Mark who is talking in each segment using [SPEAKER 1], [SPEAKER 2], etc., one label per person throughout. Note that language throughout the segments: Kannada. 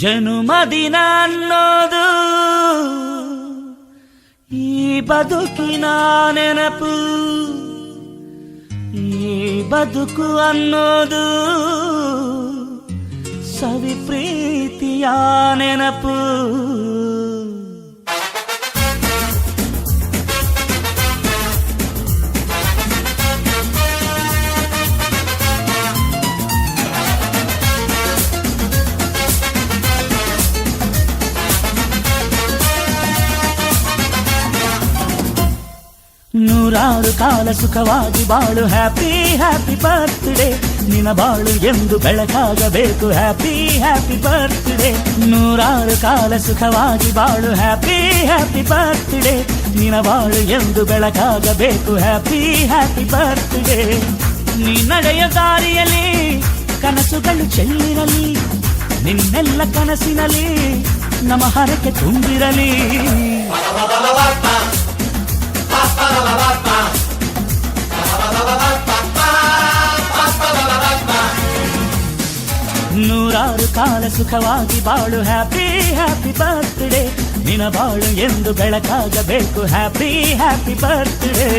[SPEAKER 1] ಜನುಮದಿನ ಅನ್ನೋದು ಈ ಬದುಕಿನ ನೆನಪು, ಈ ಬದುಕು ಅನ್ನೋದು ಸವಿ ಪ್ರೀತಿಯ ನೆನಪು. ನೂರಾರು ಕಾಲ ಸುಖವಾಗಿ ಬಾಳು, ಹ್ಯಾಪಿ ಹ್ಯಾಪಿ ಬರ್ತ್ಡೇ. ನಿನ್ನ ಬಾಳು ಎಂದು ಬೆಳಕಾಗಬೇಕು, ಹ್ಯಾಪಿ ಹ್ಯಾಪಿ ಬರ್ತ್ಡೇ. ನೂರಾರು ಕಾಲ ಸುಖವಾಗಿ ಬಾಳು, ಹ್ಯಾಪಿ ಹ್ಯಾಪಿ ಬರ್ತ್ಡೇ. ನಿನ್ನ ಬಾಳು ಎಂದು ಬೆಳಕಾಗಬೇಕು, ಹ್ಯಾಪಿ ಹ್ಯಾಪಿ ಬರ್ತ್ಡೇ. ನೀ ನಡೆಯ ದಾರಿಯಲ್ಲಿ ಕನಸುಗಳು ಚೆಲ್ಲಿರಲಿ, ನಿನ್ನೆಲ್ಲ ಕನಸಿನಲ್ಲಿ ನಮ್ಮ ಹರಕೆ ತುಂಬಿರಲಿ. ನೂರಾರು ಕಾಲ ಸುಖವಾಗಿ ಬಾಳು, ಹ್ಯಾಪಿ ಹ್ಯಾಪಿ ಬರ್ತ್ಡೇ. ನಿನ್ನ ಬಾಳು ಎಂದು ಬೆಳಕಾಗಬೇಕು, ಹ್ಯಾಪಿ ಹ್ಯಾಪಿ ಬರ್ತ್ಡೇ.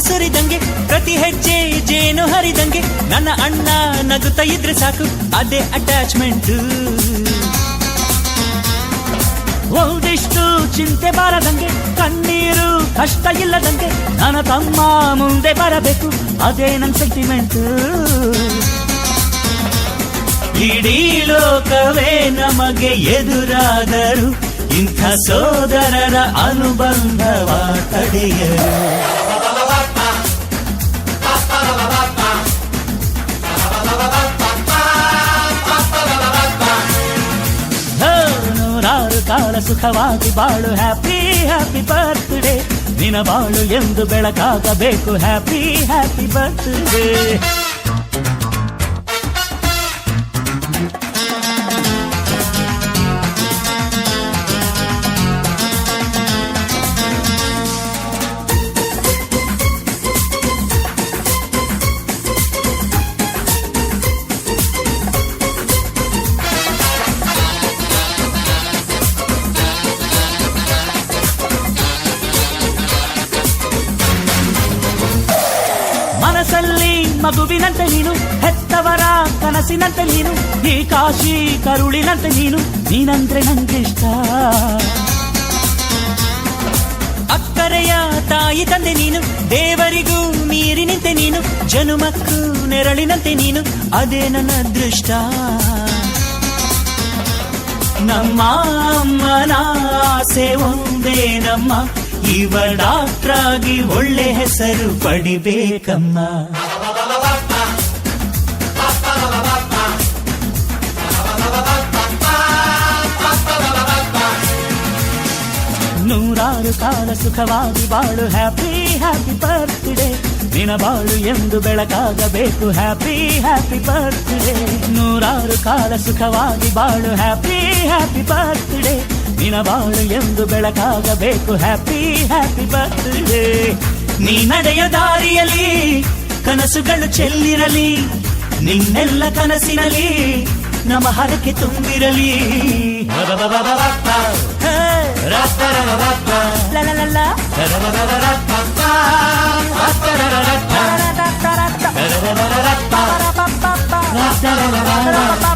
[SPEAKER 1] ಸುರಿದಂಗೆ ಪ್ರತಿ ಹೆಜ್ಜೆ ಜೇನು ಹರಿದಂಗೆ, ನನ್ನ ಅಣ್ಣ ನಗುತ್ತಾ ಇದ್ರೆ ಸಾಕು, ಅದೇ ಅಟ್ಯಾಚ್ಮೆಂಟ್. ಒಂದಿಷ್ಟು ಚಿಂತೆ ಬಾರದಂಗೆ, ಕಣ್ಣೀರು ಕಷ್ಟ ಇಲ್ಲದಂಗೆ, ನನ್ನ ತಮ್ಮ ಮುಂದೆ ಬರಬೇಕು, ಅದೇ ನನ್ನ ಸೆಂಟಿಮೆಂಟ್. ಇಡೀ ಲೋಕವೇ ನಮಗೆ ಎದುರಾದರು, ಇಂಥ ಸೋದರರ ಅನುಬಂಧವ ತಡೆಯರು. ನೂರಾರು ಕಾಲ ಸುಖವಾಗಿ ಬಾಳು, ಹ್ಯಾಪಿ ಹ್ಯಾಪಿ ಬರ್ತ್ಡೇ. ನಿನ್ನ ಬಾಳು ಎಂದು ಬೆಳಕಾಗಬೇಕು, ಹ್ಯಾಪಿ ಹ್ಯಾಪಿ ಬರ್ತ್ಡೇ. ಮನಸ್ಸಲ್ಲಿ ಮಗುವಿನಂತೆ ನೀನು, ಹೆತ್ತವರ ಕನಸಿನಂತೆ ನೀನು, ಈ ಕಾಶಿ ಕರುಳಿನಂತೆ ನೀನು, ನೀನಂದ್ರೆ ನಂಗಿಷ್ಟ. ಅಕ್ಕರೆಯ ತಾಯಿ ತಂದೆ ನೀನು, ದೇವರಿಗೂ ಮೀರಿ ನಿಂತೆ ನೀನು, ಜನುಮಕ್ಕೂ ನೆರಳಿನಂತೆ ನೀನು, ಅದೇ ನನ್ನ ಅದೃಷ್ಟ. ನಮ್ಮ ಅಮ್ಮನ ಆಸೆ ಒಂದೇ ನಮ್ಮ, ಇವ ಡಾಕ್ಟ್ರಾಗಿ ಒಳ್ಳೆ ಹೆಸರು ಪಡಿಬೇಕಮ್ಮ. ನೂರಾರು ಕಾಲ ಸುಖವಾಗಿ ಬಾಳು, ಹ್ಯಾಪಿ ಹ್ಯಾಪಿ ಬರ್ತ್ಡೇ. ನಿನ್ನ ಬಾಳು ಎಂದು ಬೆಳಕಾಗಬೇಕು, ಹ್ಯಾಪಿ ಹ್ಯಾಪಿ ಬರ್ತ್ಡೇ. ನೂರಾರು ಕಾಲ ಸುಖವಾಗಿ ಬಾಳು, ಹ್ಯಾಪಿ ಹ್ಯಾಪಿ ಬರ್ತ್ಡೇ. ನಿನ್ನ ಬಾಳು ಎಂದು ಬೆಳಕಾಗಬೇಕು, ಹ್ಯಾಪಿ ಹ್ಯಾಪಿ ಬರ್ತ್ಡೇ. ನೀ ನಡೆಯ ದಾರಿಯಲ್ಲಿ ಕನಸುಗಳು ಚೆಲ್ಲಿರಲಿ, ನಿನ್ನೆಲ್ಲ ಕನಸಿನಲ್ಲಿ ನಮ್ಮ ಹರಕೆ ತುಂಬಿರಲಿ. ಲ